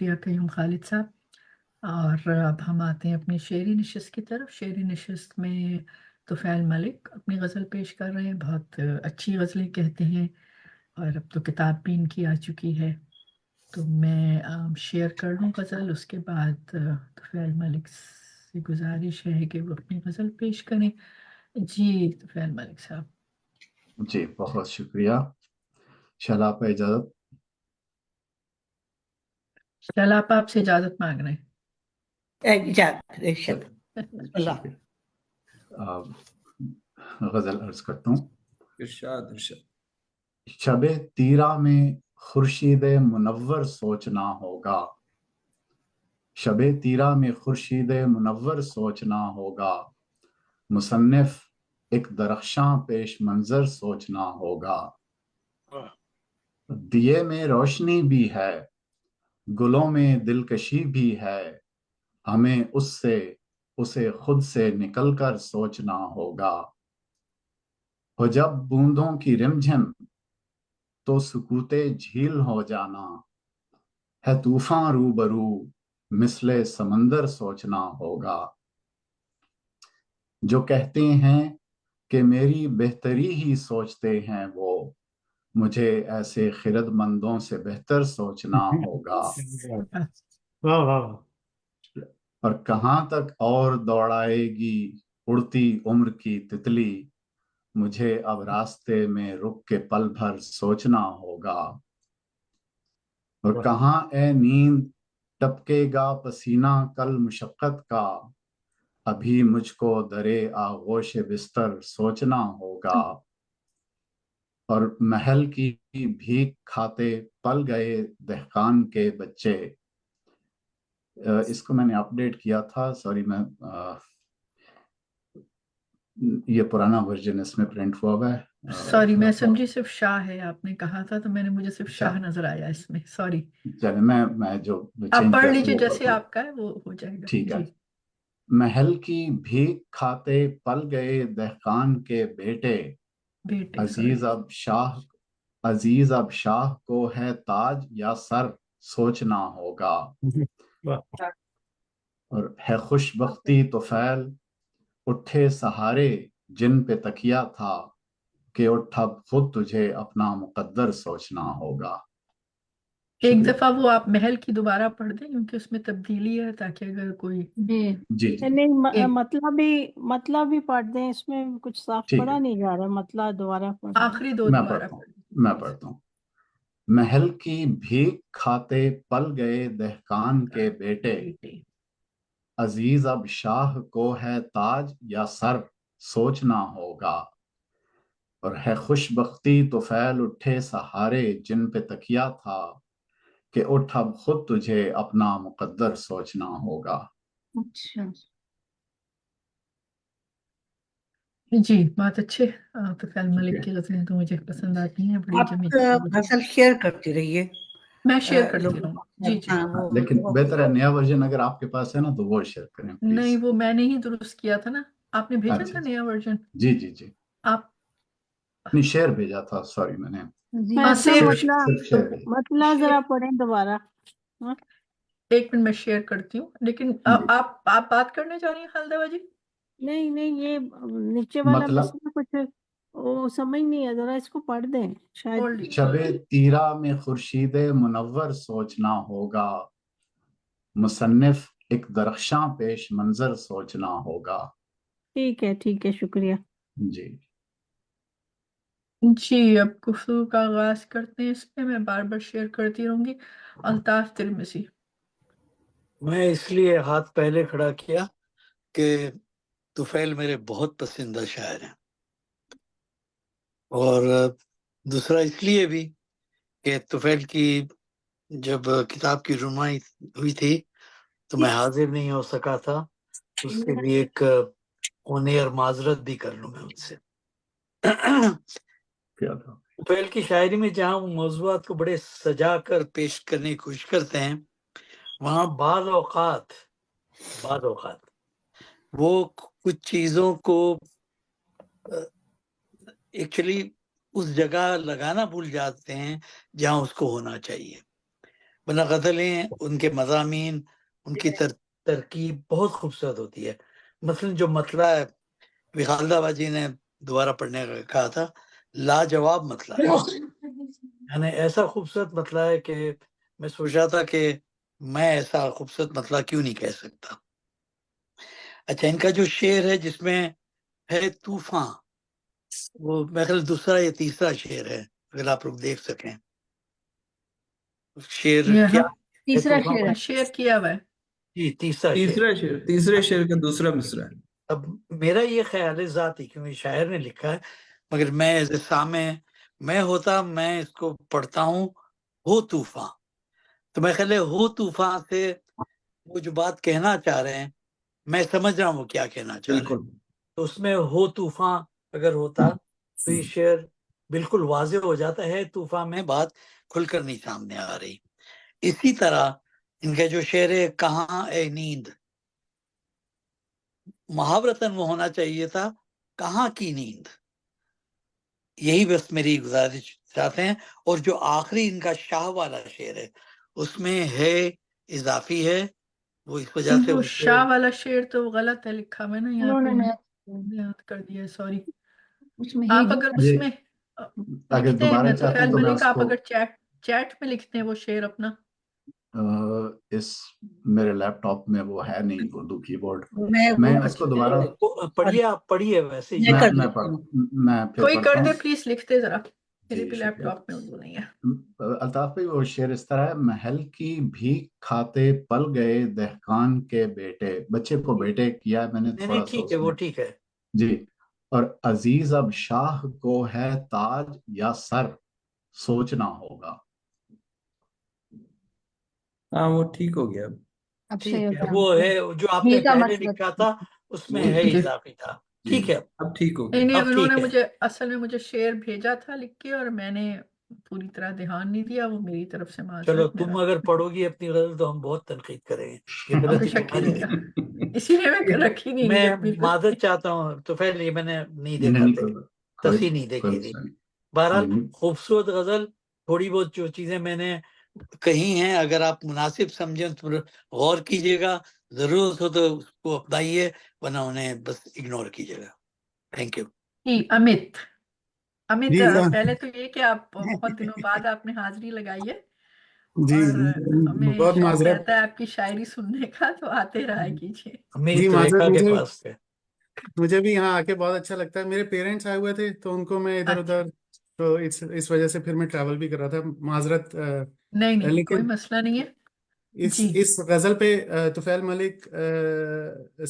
شکریہ قیوم خالد صاحب. اور اب ہم آتے ہیں اپنی شعری نشست کی طرف. شعری نشست میں طفیل ملک اپنی غزل پیش کر رہے ہیں. بہت اچھی غزلیں کہتے ہیں اور اب تو کتاب بھی ان کی آ چکی ہے. تو میں شیئر کر لوں غزل، اس کے بعد طفیل ملک سے گزارش ہے کہ وہ اپنی غزل پیش کریں. جی طفیل ملک صاحب. جی بہت شکریہ. چل آپ اجازت. چل آپ سے اجازت مانگ رہے چل شکریہ. غزل عرض کرتا ہوں. ارشاد ارشاد. شب تیرا میں خورشید منور سوچنا ہوگا، شب تیرا میں خورشید منور سوچنا ہوگا، مصنف ایک درخشاں پیش منظر سوچنا ہوگا. دیے میں روشنی بھی ہے، گلوں میں دلکشی بھی ہے، ہمیں اسے خود سے نکل کر سوچنا ہوگا. ہو جب بوندوں کی رمجھم تو سکوت جھیل ہو جانا، ہے طوفان روبرو مثل سمندر سوچنا ہوگا. جو کہتے ہیں کہ میری بہتری ہی سوچتے ہیں وہ، مجھے ایسے خرد مندوں سے بہتر سوچنا ہوگا. اور کہاں تک اور دوڑائے گی اڑتی عمر کی تتلی، مجھے اب راستے میں رک کے پل بھر سوچنا ہوگا. اور کہاں اے نیند ٹپکے گا پسینہ کل مشقت کا، ابھی مجھ کو درے آغوش بستر سوچنا ہوگا. اور محل کی بھیک کھاتے پل گئے دہقان کے بچے. اس کو میں نے اپڈیٹ کیا تھا، سوری میں یہ پرانا ورژن اس میں پرنٹ ہوا ہوا ہے. سوری میں سمجھی صرف شاہ ہے آپ نے کہا تھا، تو میں نے مجھے صرف شاہ نظر آیا اس میں. سوری. چلے میں جو آپ پڑھ لیجیے جیسے آپ کا ہے وہ ہو جائے گا. ٹھیک ہے. محل کی بھیک کھاتے پل گئے دہقان کے بیٹے، عزیز اب شاہ کو ہے تاج یا سر سوچنا ہوگا. اور ہے خوش بختی طفیل اٹھے سہارے جن پہ تکیا تھا، کہ اٹھ اب خود تجھے اپنا مقدر سوچنا ہوگا. ایک دفعہ وہ آپ محل کی دوبارہ پڑھ دیں کیونکہ اس میں تبدیلی ہے، تاکہ اگر کوئی جی نہیں مطلب بھی پڑھ دیں، اس میں کچھ صاف پڑھا نہیں جا رہا. مطلب دوبارہ پڑھ دیں. آخری دو میں دوبارہ پڑھتا ہوں. محل کی بھیک کھاتے پل گئے دہقان کے بیٹے، عزیز اب شاہ کو ہے تاج یا سر سوچنا ہوگا. اور ہے خوش بختی طفیل اٹھے سہارے جن پہ تکیا تھا، کہ اٹھ اب خود تجھے اپنا مقدر سوچنا ہوگا. اچھا جی بہت اچھے. طفیل ملک کی غزلیں تو مجھے پسند آتی ہیں، بڑی آپ جمی. غزل شیئر کرتی رہیے. میں شیئر کرتی رہوں. جی جی. لیکن بہتر ہے نیا ورژن اگر آپ کے پاس ہے نا تو وہ شیئر کریں پلیز. نہیں وہ میں نے ہی درست کیا تھا نا، آپ نے بھیجا تھا نیا ورژن. جی جی جی آپ نہیں شیئر بھیجا تھا، سوری میں نے مطلب ذرا پڑھیں دوبارہ. ایک منٹ میں شیئر کرتی ہوں. لیکن آپ بات کرنے جا رہی ہیں خالدہ باجی؟ نہیں یہ نیچے والا مطلب کچھ وہ سمجھ نہیں ہے، ذرا اس کو پڑھ دیں. شاید شب تیرا میں خورشید منور سوچنا ہوگا، مصنف ایک درخشاں پیش منظر سوچنا ہوگا. ٹھیک ہے شکریہ. جی جی اب گفتگو کا آغاز کرتے ہیں. اس پہ میں بار بار شیئر کرتی رہوں گی. الطاف ترمذی. میں اس لیے ہاتھ پہلے کھڑا کیا کہ طفیل میرے بہت پسندیدہ شاعر ہیں، اور دوسرا اس لیے بھی کہ طفیل کی جب کتاب کی رونمائی ہوئی تھی تو میں حاضر نہیں ہو سکا تھا. اس کے لیے ایک اونیئر معذرت بھی کر لوں میں ان سے. طفیل کی شاعری میں جہاں وہ موضوعات کو بڑے سجا کر پیش کرنے کی کوشش کرتے ہیں، وہاں بعض اوقات وہ کچھ چیزوں کو ایکچولی اس جگہ لگانا بھول جاتے ہیں جہاں اس کو ہونا چاہیے. ورنہ غزلیں ان کے مضامین ان کی ترکیب بہت خوبصورت ہوتی ہے. مثلا جو مطلع ہے خالد آباد جی نے دوبارہ پڑھنے کا کہا تھا، لاجواب مطلع ہے، یعنی ایسا خوبصورت مطلع ہے کہ میں سوچ رہا تھا کہ میں ایسا خوبصورت مطلع کیوں نہیں کہہ سکتا. اچھا، ان کا جو شعر ہے جس میں ہے طوفان، وہ میرے خیال دوسرا یا تیسرا شعر ہے، اگر آپ لوگ دیکھ سکیں. شعر کیا تیسرا طوفان شعر ہے. شیئر کیا ہوا ہے. جی تیسرا شعر. تیسرے شعر کا دوسرا مصرع ہے. اب میرا یہ خیال ہے ذاتی، کیونکہ شاعر نے لکھا ہے، مگر میں ایز اے سامع میں ہوتا، میں اس کو پڑھتا ہوں ہو طوفان. تو میں خیال ہے ہو طوفان سے وہ جو بات کہنا چاہ رہے ہیں میں سمجھ رہا ہوں وہ کیا کہنا چاہ رہے ہیں. بالکل. تو اس میں ہو طوفان اگر ہوتا تو یہ شعر بالکل واضح ہو جاتا ہے. طوفان میں بات کھل کر نہیں سامنے آ رہی. اسی طرح ان کا جو شعر ہے کہاں اے نیند، محاورتاً وہ ہونا چاہیے تھا کہاں کی نیند. یہی بس میری گزارش چاہتے ہیں. اور جو آخری ان کا شاہ والا شعر ہے اس میں ہے اضافی ہے، وہ اس وجہ سے وہ وہ شاہ والا شعر تو غلط ہے لکھا میں نا یہاں انہوں پہ، نے یاد کر دیا، سوری. اس میں آپ ہی اگر اس جی میں اگر لکھتے ہیں دوبارہ تو چاہتے خیال ہیں تو میں ملک اس آپ کو اگر چیٹ میں لکھتے ہیں وہ شعر اپنا. اس میرے لیپ ٹاپ میں وہ ہے نہیں اردو کی بورڈ. میں میں اس کو دوبارہ پڑھیے، آپ پڑھیے ویسے ہی. میں کر میں دیتی ہوں. میں پھر کوئی پڑھتا کر دے ہوں. پلیز، لکھتے ذرا، میرے جی بھی لیپ شکریہ. ٹاپ میں اردو نہیں ہے. الطاف بھائی وہ شعر اس طرح ہے، محل کی بھیک کھاتے پل گئے دہقان کے بیٹے. بچے کو بیٹے کیا ہے میں نے نہیں تھوڑا نہیں سا ٹھیک ہے، اس وہ میں. ٹھیک ہے. جی. اور عزیز اب شاہ کو ہے تاج یا سر سوچنا ہوگا. ہاں وہ ٹھیک ہو گیا. اب صحیح ٹھیک ہو ہے، گیا. وہ ہے جو آپ نے ہی کا پہلے مطلب لکھا تھا اس میں ہے جی اضافی تھا. جی ٹھیک ہے، اب ٹھیک ہو نہیں گیا. نہیں، اب انہوں نے ٹھیک ہے. مجھے اصل میں مجھے شعر بھیجا تھا لکھ کے اور میں نے پوری طرح دھیان نہیں دیا، وہ میری طرف سے چلو معذرت. تم میرا اگر پڑھو گی اپنی غزل تو ہم بہت تنقید کریں گے، یہ بے غلطی شک تمہاری کیجیے گا، ہے. اسی لیے میں رکھی نہیں میں رہی اپنی معذرت چاہتا ہوں تو پہلے یہ میں نے نہیں دیکھا نہیں تھا، کوئی تصحیح نہیں کوئی دیکھی تھی. مسئلہ نہیں. بہرحال نہیں خوبصورت غزل، تھوڑی بہت جو چیزیں میں نے کہی ہیں اگر آپ مناسب سمجھیں تو غور کیجیے گا، ضرورت ہو تو اس کو اپنائیے، ورنہ انہیں بس اگنور کیجیے گا. Thank you. جی. امت جی پہلے تو یہ کہ آپ بہت دنوں بعد آپ نے حاضری لگائی ہے جی اور ہمیں بہت شوق معذرت. رہتا ہے آپ کی شاعری سننے کا، تو آتے رہا کیجیے. امید جی معذرت، ریکھا کے پاس سے. مجھے بھی یہاں آ کے بہت اچھا لگتا ہے. میرے پیرنٹس آئے ہوئے تھے تو ان کو میں ادھر اچھا، ادھر، تو اس وجہ سے پھر میں ٹریول بھی کر رہا تھا. معذرت. نہیں نہیں کوئی لیکن مسئلہ نہیں ہے. جی اس غزل پہ طفیل ملک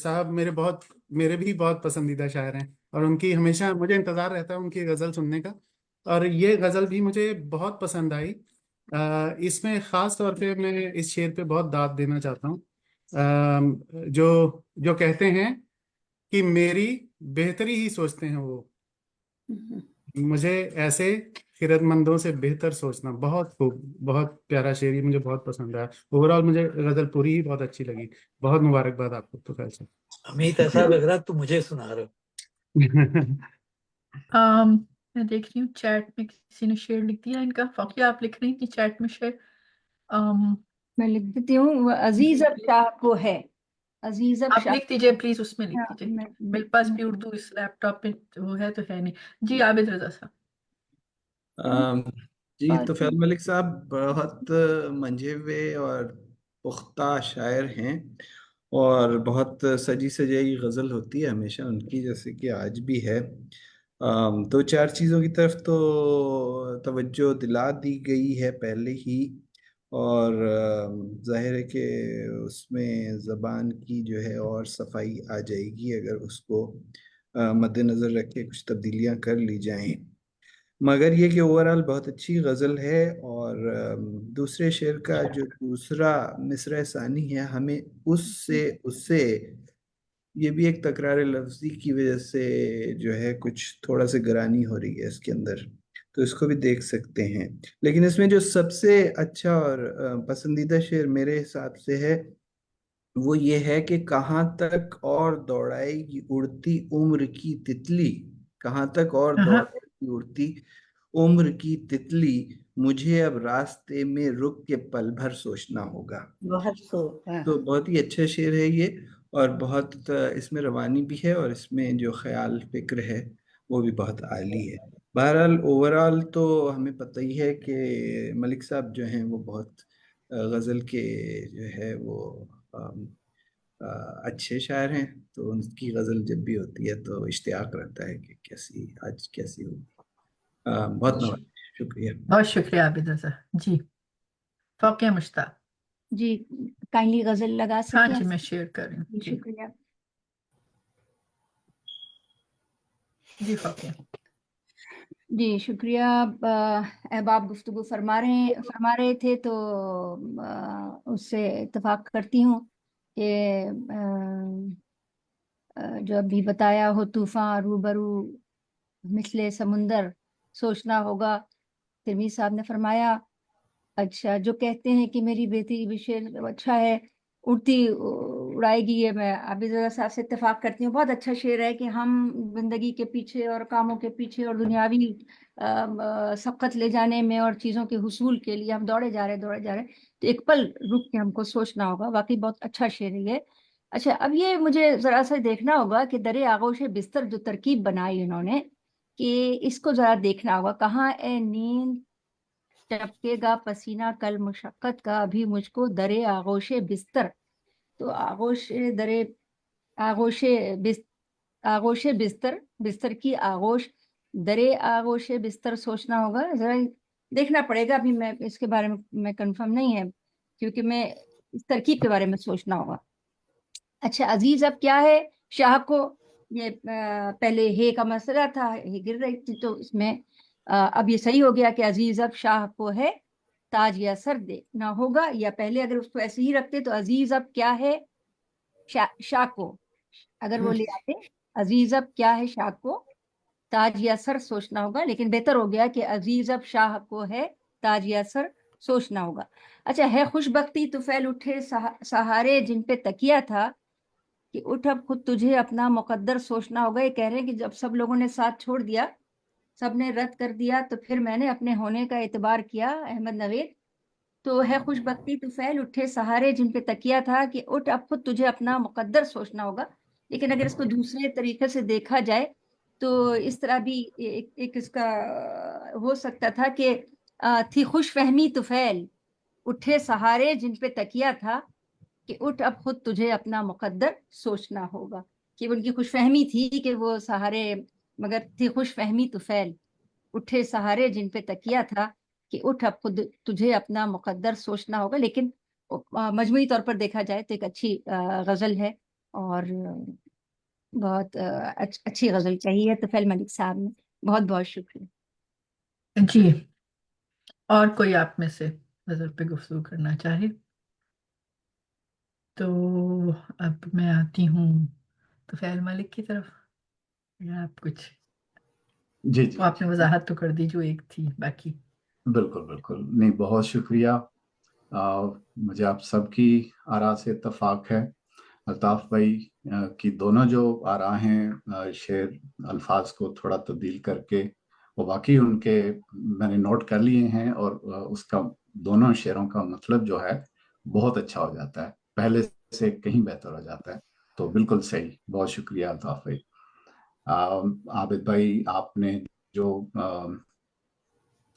صاحب میرے بھی بہت پسندیدہ شاعر ہیں، اور ان کی ہمیشہ مجھے انتظار رہتا ہے ان کی غزل سننے کا. اور یہ غزل بھی مجھے بہت پسند آئی. اس میں خاص طور پہ میں اس شعر پہ بہت داد دینا چاہتا ہوں. جو کہتے ہیں کہ میری بہتری ہی سوچتے ہیں وہ، مجھے ایسے خرد مندوں سے بہتر سوچنا. بہت خوب، بہت پیارا شعر، یہ مجھے بہت پسند آیا. اوور آل مجھے غزل پوری ہی بہت اچھی لگی. بہت مبارکباد آپ کو تو خیر سے. امید ایسا لگ رہا ہے تو مجھے سنا رہے ہو. میں دیکھ رہی ہوں چیٹ میں کسی نے شعر لکھ دیا ان کا. فوقیہ آپ لکھ رہی تھی چیٹ میں شعر. میں لکھ دیتی ہوں، وہ عزیز اب شاہ کو ہے. عزیز اب آپ شاہ. لکھ دیجئے پلیز، اس میں لکھ ہاں، دیجئے. میں میرے پاس بھی اردو اس لیپ ٹاپ پہ وہ ہے تو ہے نہیں. جی عابد رضا صاحب. جی طفیل ملک صاحب بہت منجھے ہوئے اور پختہ شاعر ہیں، اور بہت سجی سجائی غزل ہوتی ہے ہمیشہ ان کی، جیسے کہ آج بھی ہے. دو چار چیزوں کی طرف تو توجہ دلا دی گئی ہے پہلے ہی، اور ظاہر ہے کہ اس میں زبان کی جو ہے اور صفائی آ جائے گی اگر اس کو مد نظر رکھ کے کچھ تبدیلیاں کر لی جائیں. مگر یہ کہ اوورال بہت اچھی غزل ہے. اور دوسرے شعر کا جو دوسرا مصرع ثانی ہے، ہمیں اس سے یہ بھی ایک تکرار لفظی کی وجہ سے جو ہے کچھ تھوڑا سا گرانی ہو رہی ہے اس کے اندر، تو اس کو بھی دیکھ سکتے ہیں. لیکن اس میں جو سب سے اچھا اور پسندیدہ شعر میرے حساب سے ہے وہ یہ ہے کہ کہاں تک اور دوڑائے گی اڑتی عمر کی تتلی، کہاں تک اور دوڑائے گی اڑتی عمر کی تتلی، مجھے اب راستے میں رک کے پل بھر سوچنا ہوگا. تو بہت ہی اچھا شعر ہے یہ، اور بہت اس میں روانی بھی ہے، اور اس میں جو خیال فکر ہے وہ بھی بہت عالی ہے. بہرحال اوورال تو ہمیں پتہ ہی ہے کہ ملک صاحب جو ہیں وہ بہت غزل کے جو ہے وہ اچھے شاعر ہیں. تو ان کی غزل جب بھی ہوتی ہے تو اشتیاق رہتا ہے کہ کیسی آج کیسی ہوگی. بہت شکریہ. بہت شکریہ عابد رضا جی. فوقیہ مشتاق جی کائنڈلی غزل لگا ہاں سکتے جی ہیں. میں شیئر کر رہی ہوں جی جی شکریہ. جی فوقیہ. جی شکریہ. احباب گفتگو فرما رہے تھے تو اس سے اتفاق کرتی ہوں کہ جو ابھی بتایا ہو طوفان روبرو مثل سمندر سوچنا ہوگا. ترمذی صاحب نے فرمایا اچھا جو کہتے ہیں کہ میری بیٹی بھی شعر اچھا ہے اڑتی اڑائے گی، یہ میں عابد رضا صاحب سے اتفاق کرتی ہوں. بہت اچھا شعر ہے کہ ہم زندگی کے پیچھے اور کاموں کے پیچھے اور دنیاوی سبقت لے جانے میں اور چیزوں کے حصول کے لیے ہم دوڑے جا رہے تو ایک پل رک کے ہم کو سوچنا ہوگا. واقعی بہت اچھا شعر ہے یہ. اچھا اب یہ مجھے ذرا سا دیکھنا ہوگا کہ در آغوش بستر جو ترکیب بنائی انہوں نے کہ اس کو ذرا دیکھنا ہوگا. کہاں اے نیند ٹپکے گا پسینہ کل مشقت کا ابھی مجھ کو در آغوش بستر. تو آغوش بستر کی آغوش در آغوش بستر سوچنا ہوگا. ذرا دیکھنا پڑے گا. ابھی میں اس کے بارے میں کنفرم نہیں ہے کیونکہ میں اس ترکیب کے بارے میں سوچنا ہوگا. اچھا عزیز اب کیا ہے شاہ کو، یہ پہلے ہے کا مسئلہ تھا، یہ گر رہی تھی تو اس میں اب یہ صحیح ہو گیا کہ عزیز اب شاہ کو ہے تاج یا سر دیکھنا ہوگا. یا پہلے اگر اس کو ایسے ہی رکھتے تو عزیز اب کیا ہے شاہ کو، اگر وہ لے آتے عزیز اب کیا ہے شاہ کو تاج یا سر سوچنا ہوگا. لیکن بہتر ہو گیا کہ عزیز اب شاہ کو ہے تاج یا سر سوچنا ہوگا. اچھا ہے خوش بختی تو پھیل اٹھے سہارے جن پہ تکیہ تھا کہ اٹھ اب خود تجھے اپنا مقدر سوچنا ہوگا. یہ کہہ رہے ہیں کہ جب سب لوگوں نے ساتھ چھوڑ دیا، سب نے رد کر دیا، تو پھر میں نے اپنے ہونے کا اعتبار کیا. احمد نوید. تو ہے خوش بختی تو پھیل اٹھے سہارے جن پہ تکیہ تھا کہ اٹھ اب خود تجھے اپنا مقدر سوچنا ہوگا. لیکن اگر اس کو دوسرے طریقے سے دیکھا جائے تو اس طرح بھی ایک اس کا ہو سکتا تھا کہ تھی خوش فہمی تو پھیل اٹھے سہارے جن پہ تکیہ تھا کہ اٹھ اب خود تجھے اپنا مقدر سوچنا ہوگا. کہ ان کی خوش فہمی تھی کہ وہ سہارے، مگر تھی خوش فہمی تو پھیل اٹھے سہارے جن پہ تکیہ تھا کہ اٹھ اب خود تجھے اپنا مقدر سوچنا ہوگا. لیکن مجموعی طور پر دیکھا جائے تو ایک اچھی غزل ہے اور بہت اچھی غزل چاہیے طفیل ملک صاحب نے. بہت بہت شکریہ. جی اور کوئی آپ میں سے غزل پہ گفتگو کرنا چاہے تو اب میں آتی ہوں طفیل ملک کی طرف. یا آپ کچھ جی وہ آپ نے وضاحت تو کر دی جو ایک تھی، باقی بالکل بالکل نہیں. بہت شکریہ. مجھے آپ سب کی آراء سے اتفاق ہے. الطاف بھائی کی دونوں جو آراء ہیں شعر الفاظ کو تھوڑا تبدیل کر کے وہ واقعی ان کے میں نے نوٹ کر لیے ہیں، اور اس کا دونوں شعروں کا مطلب جو ہے بہت اچھا ہو جاتا ہے، پہلے سے کہیں بہتر ہو جاتا ہے. تو بالکل صحیح. بہت شکریہ الطاف بھائی. عابد بھائی آپ نے جو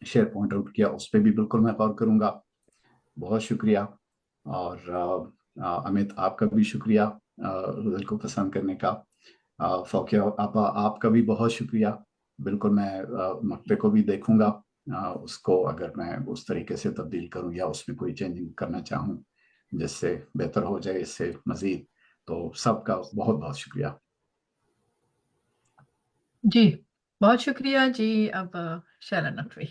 شعر پوائنٹ آؤٹ کیا اس پہ بھی بالکل میں غور کروں گا. بہت شکریہ. اور امیت آپ کا بھی شکریہ غزل کو پسند کرنے کا. فوقیہ آپا آپ کا بھی بہت شکریہ. بالکل میں مقطع کو بھی دیکھوں گا، اس کو اگر میں اس طریقے سے تبدیل کروں یا اس میں کوئی چینجنگ کرنا چاہوں جس سے بہتر ہو جائے اس سے مزید. تو سب کا بہت بہت شکریہ. جی بہت شکریہ. جی اب شیلا نقوی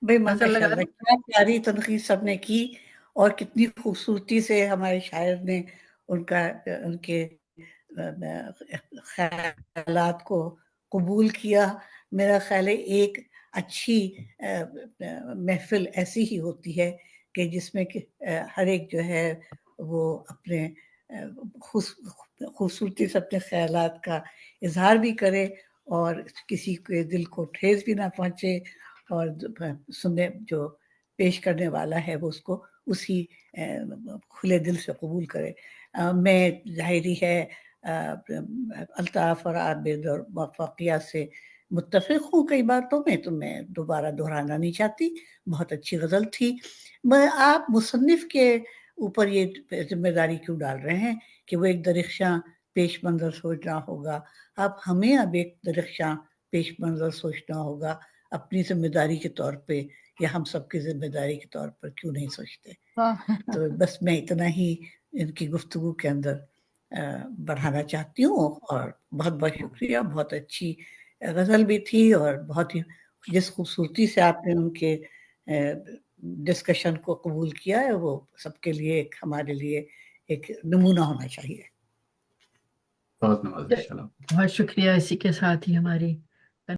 بھائی نظر لگا ماشاءاللہ دیں. کیا پیاری تنقید سب نے کی اور کتنی خوبصورتی سے ہمارے شاعر نے ان کے خیالات کو قبول کیا. میرا خیال ہے ایک اچھی محفل ایسی ہی ہوتی ہے کہ جس میں ہر ایک جو ہے وہ اپنے خوبصورتی سے اپنے خیالات کا اظہار بھی کرے اور کسی کے دل کو ٹھیس بھی نہ پہنچے اور سننے جو پیش کرنے والا ہے وہ اس کو اسی کھلے دل سے قبول کرے. میں ظاہری ہے الطاف اور عابد اور وفاقیہ سے متفق ہوں کئی باتوں میں، تو میں دوبارہ دہرانا نہیں چاہتی. بہت اچھی غزل تھی. آپ مصنف کے اوپر یہ ذمہ داری کیوں ڈال رہے ہیں کہ وہ ایک درخشاں پیش منظر سوچنا ہوگا؟ اب ہمیں اب ایک درخشاں پیش منظر سوچنا ہوگا اپنی ذمہ داری کے طور پہ، یا ہم سب کی ذمہ داری کے طور پر کیوں نہیں سوچتے؟ تو بس میں اتنا ہی ان کی گفتگو کے اندر بڑھانا چاہتی ہوں. اور بہت بہت شکریہ. بہت اچھی غزل بھی تھی، اور بہت ہی جس خوبصورتی سے آپ نے ان کے ڈسکشن کو قبول کیا ہے وہ سب کے لیے ہمارے لیے ایک نمونہ ہونا چاہیے. بہت نوازش. بہت شکریہ. اسی کے ساتھ ہی ہماری